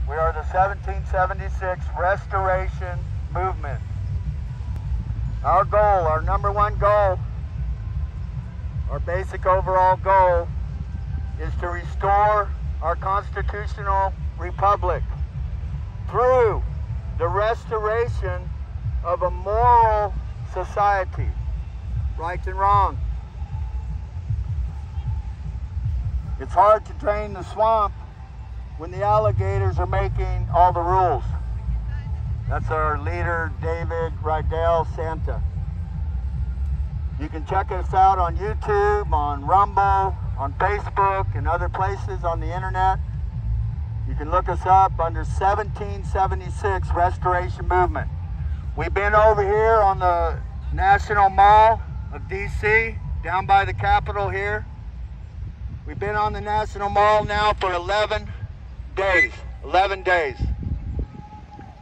We are the 1776 Restoration Movement. Our goal, our number one goal, our basic overall goal is to restore our constitutional republic through the restoration of a moral society, right and wrong. It's hard to drain the swamp when the alligators are making all the rules. That's our leader, David Rydell Santa. You can check us out on YouTube, on Rumble, on Facebook, and other places on the internet. You can look us up under 1776 Restoration Movement. We've been over here on the National Mall of DC, down by the Capitol here. We've been on the National Mall now for 11 days. 11 days.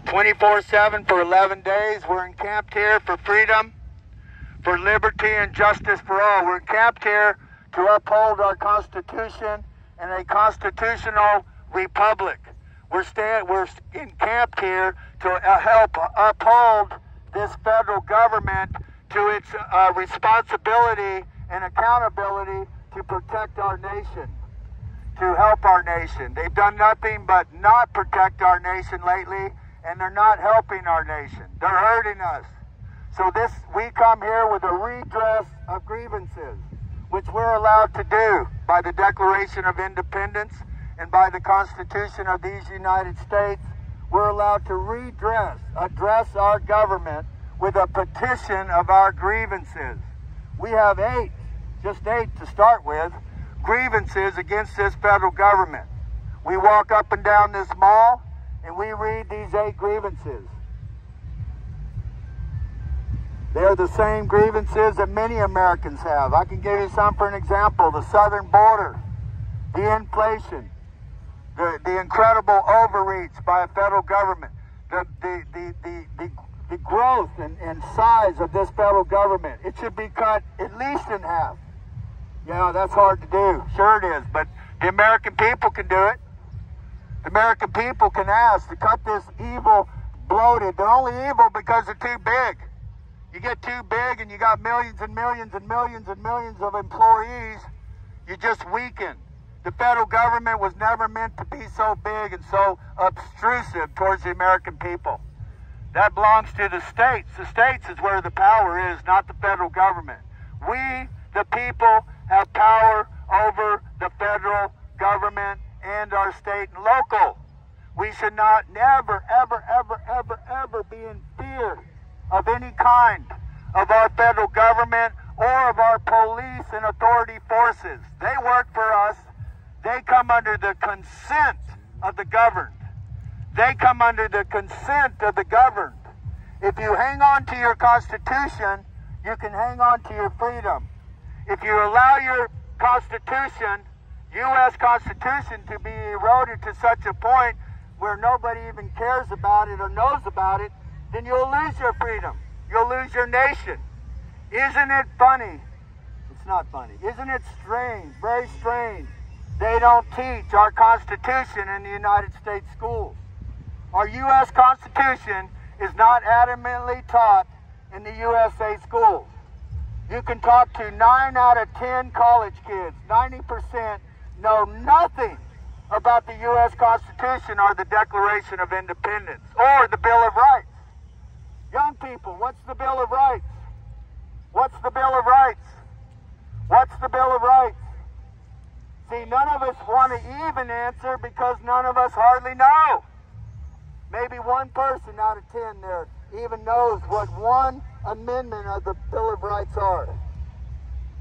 24/7 for 11 days. We're encamped here for freedom, for liberty and justice for all. We're encamped here to uphold our Constitution and a constitutional republic. We're encamped here to help uphold this federal government to its responsibility and accountability to protect our nation, to help our nation. They've done nothing but not protect our nation lately, and they're not helping our nation. They're hurting us. So we come here with a redress of grievances, which we're allowed to do by the Declaration of Independence and by the Constitution of these United States. We're allowed to address our government with a petition of our grievances. We have just eight to start with, grievances against this federal government. We walk up and down this mall and we read these 8 grievances. They're the same grievances that many Americans have. I can give you some for an example. The southern border, the inflation, the incredible overreach by a federal government, the growth and size of this federal government. It should be cut at least in half. Yeah, that's hard to do. Sure it is, but the American people can do it. The American people can ask to cut this evil, bloated. They're only evil because they're too big. You get too big and you got millions and millions and millions and millions of employees, you just weaken. The federal government was never meant to be so big and so obtrusive towards the American people. That belongs to the states. The states is where the power is, not the federal government. We, the people, have power over the federal government and our state and local. We should not, never, ever, ever, ever, ever be in fear of any kind of our federal government or of our police and authority forces. They work for us. They come under the consent of the governed. They come under the consent of the governed. If you hang on to your Constitution, you can hang on to your freedom. If you allow your Constitution, U.S. Constitution, to be eroded to such a point where nobody even cares about it or knows about it, then you'll lose your freedom. You'll lose your nation. Isn't it funny? It's not funny. Isn't it strange, very strange? They don't teach our Constitution in the United States schools. Our U.S. Constitution is not adamantly taught in the USA schools. You can talk to 9 out of 10 college kids. 90% know nothing about the U.S. Constitution or the Declaration of Independence or the Bill of Rights. Young people, what's the Bill of Rights? What's the Bill of Rights? What's the Bill of Rights? See, none of us want to even answer because none of us hardly know. Maybe one person out of 10 there even knows what one amendment of the Bill of Rights are.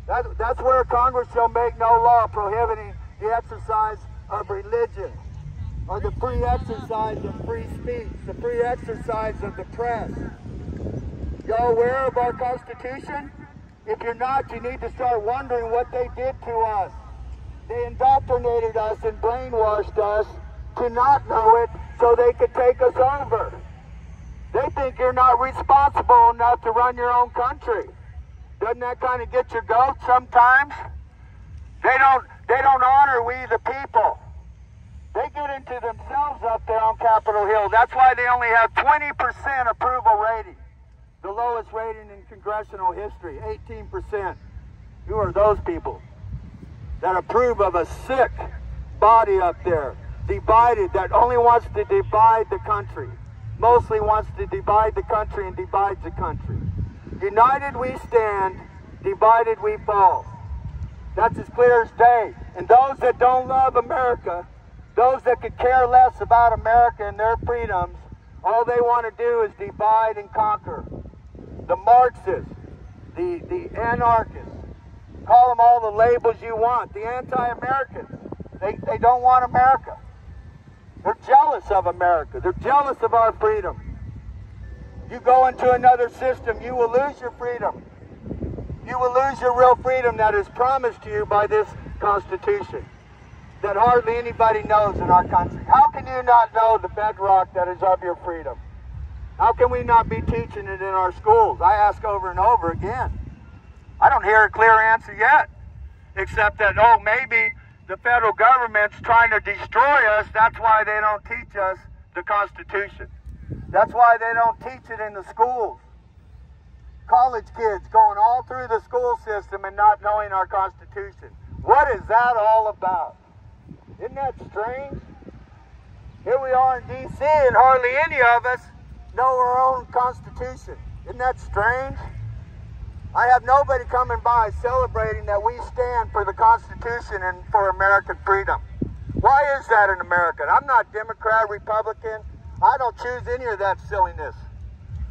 That's where Congress shall make no law prohibiting the exercise of religion or the free exercise of free speech, the free exercise of the press. Y'all aware of our Constitution? If you're not, you need to start wondering what they did to us. They indoctrinated us and brainwashed us to not know it so they could take us over. They think you're not responsible enough to run your own country. Doesn't that kind of get your goat sometimes? They don't honor we the people. They get into themselves up there on Capitol Hill. That's why they only have 20% approval rating. The lowest rating in congressional history, 18%. Who are those people that approve of a sick body up there, divided, that only wants to divide the country, mostly wants to divide the country and divides the country? United we stand, divided we fall. That's as clear as day. And those that don't love America, those that could care less about America and their freedoms, all they want to do is divide and conquer. The Marxists, the anarchists, call them all the labels you want. The anti-Americans, they don't want America. They're jealous of America. They're jealous of our freedom. You go into another system, you will lose your freedom. You will lose your real freedom that is promised to you by this Constitution that hardly anybody knows in our country. How can you not know the bedrock that is of your freedom? How can we not be teaching it in our schools? I ask over and over again. I don't hear a clear answer yet, except that, oh, maybe the federal government's trying to destroy us. That's why they don't teach us the Constitution. That's why they don't teach it in the schools. College kids going all through the school system and not knowing our Constitution. What is that all about? Isn't that strange? Here we are in D.C. and hardly any of us know our own Constitution. Isn't that strange? I have nobody coming by celebrating that we stand for the Constitution and for American freedom. Why is that in America? I'm not Democrat, Republican. I don't choose any of that silliness.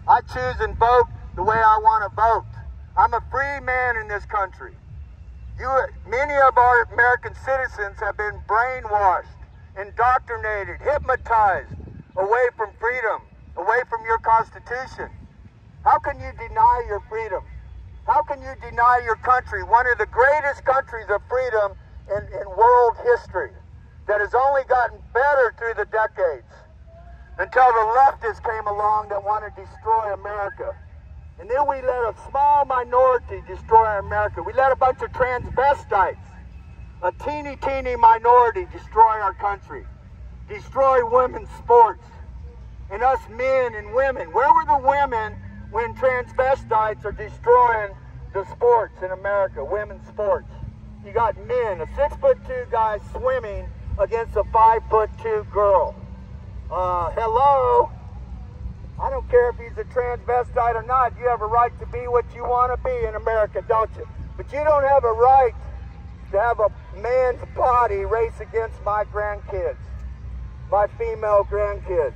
I choose and vote the way I want to vote. I'm a free man in this country. Many of our American citizens have been brainwashed, indoctrinated, hypnotized away from freedom, away from your Constitution. How can you deny your freedom? How can you deny your country, one of the greatest countries of freedom in world history, that has only gotten better through the decades, until the leftists came along that want to destroy America? And then we let a small minority destroy America. We let a bunch of transvestites, a teeny minority, destroy our country, destroy women's sports, and us men and women. Where were the women when transvestites are destroying the sports in America, women's sports? You got men, a 6'2" guy swimming against a 5'2" girl. Hello? I don't care if he's a transvestite or not. You have a right to be what you want to be in America, don't you? But you don't have a right to have a man's body race against my grandkids, my female grandkids.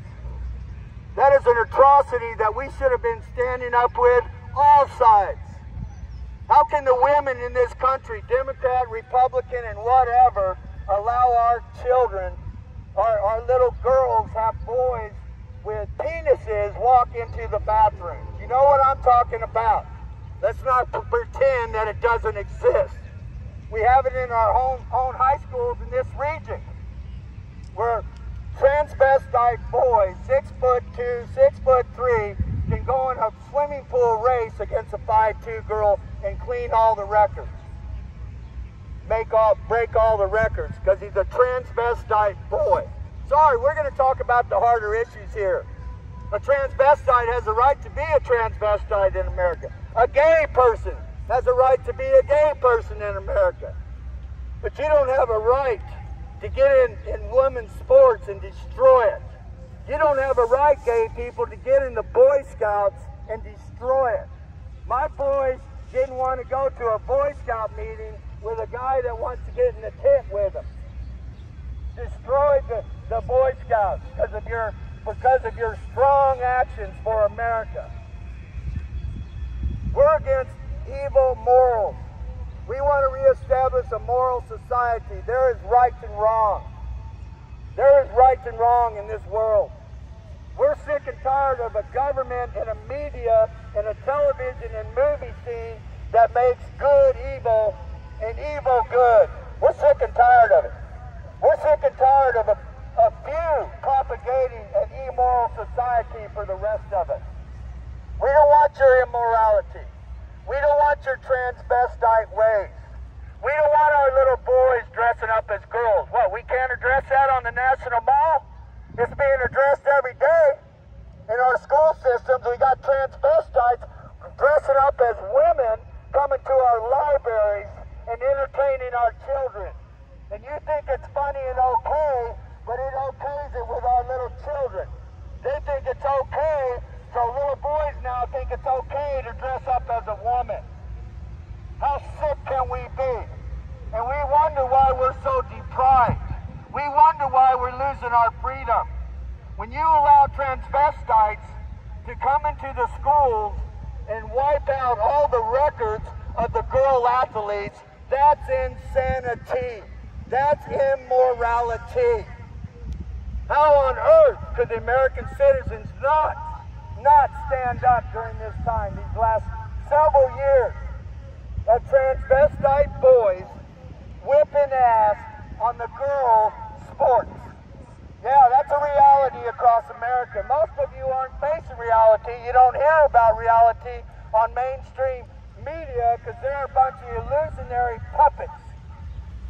That is an atrocity that we should have been standing up with all sides. How can the women in this country, Democrat, Republican, and whatever, allow our children, our little girls, have boys with penises walk into the bathroom? You know what I'm talking about. Let's not pretend that it doesn't exist. We have it in our own high schools in this region, where transvestite boys, 6'2", 6'3", can go in a swimming pool race against a 5'2" girl and clean all the records. Break all the records because he's a transvestite boy. Sorry, we're going to talk about the harder issues here. A transvestite has a right to be a transvestite in America. A gay person has a right to be a gay person in America. But you don't have a right to get in women's sports and destroy it. You don't have a right, gay people, to get in the Boy Scouts and destroy it. My boys didn't want to go to a Boy Scout meeting with a guy that wants to get in the tent with them. Destroyed the Boy Scouts because of your strong actions for America. We're against evil morals. We want to reestablish a moral society. There is right and wrong. There is right and wrong in this world. We're sick and tired of a government and a media and a television and movie scene that makes good evil and evil good. We're sick and tired of it. We're sick and tired of a few propagating an immoral society for the rest of us. We don't want your immorality. We don't want your transvestite ways. We don't want our little boys dressing up as girls. What, we can't address that on the National Mall? It's being addressed every day. In our school systems, we got transvestites dressing up as women coming to our libraries and entertaining our children. And you think it's funny and okay, but it okays it with our little children. They think it's okay, so little boys now think it's okay to dress up as a woman. How sick can we be? And we wonder why we're so deprived. We wonder why we're losing our freedom. When you allow transvestites to come into the schools and wipe out all the records of the girl athletes, that's insanity. That's immorality. How on earth could the American citizens not stand up during this time, these last several years, of transvestite boys whipping ass on the girl sports? Yeah, that's a reality across America. Most of you aren't facing reality. You don't hear about reality on mainstream media because they're a bunch of illusionary puppets.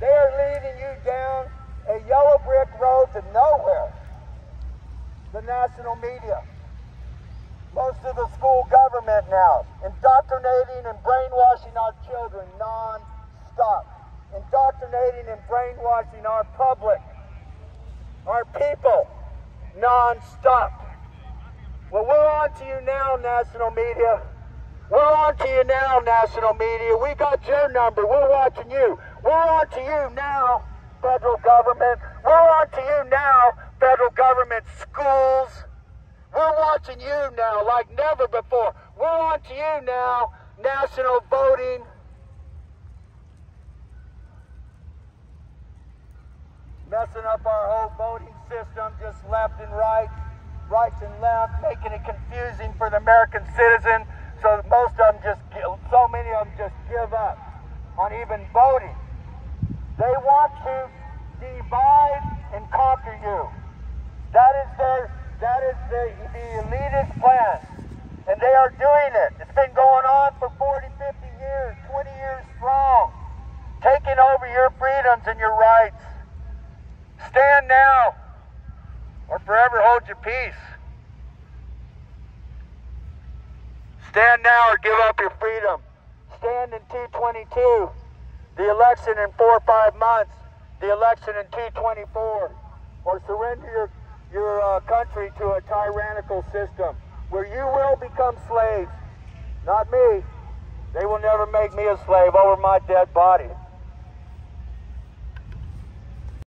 They are leading you down a yellow brick road to nowhere. The national media. Most of the school government now. Indoctrinating and brainwashing our children non-stop. Indoctrinating and brainwashing our public. Our people, non-stop. Well, we're on to you now, national media. We're on to you now, national media. We got your number. We're watching you. We're on to you now, federal government. We're on to you now, federal government schools. We're watching you now like never before. We're on to you now, national voting. Messing up our whole voting system, just left and right, rights and left, making it confusing for the American citizen, so most of them so many of them just give up on even voting. They want to divide and conquer you. That is the elitist plan, and they are doing it. It's been going on for 40, 50 years, 20 years strong, taking over your freedoms and your rights. Stand now, or forever hold your peace. Stand now or give up your freedom. Stand in 222, the election in 4 or 5 months, the election in 224, or surrender your country to a tyrannical system where you will become slaves. Not me. They will never make me a slave over my dead body.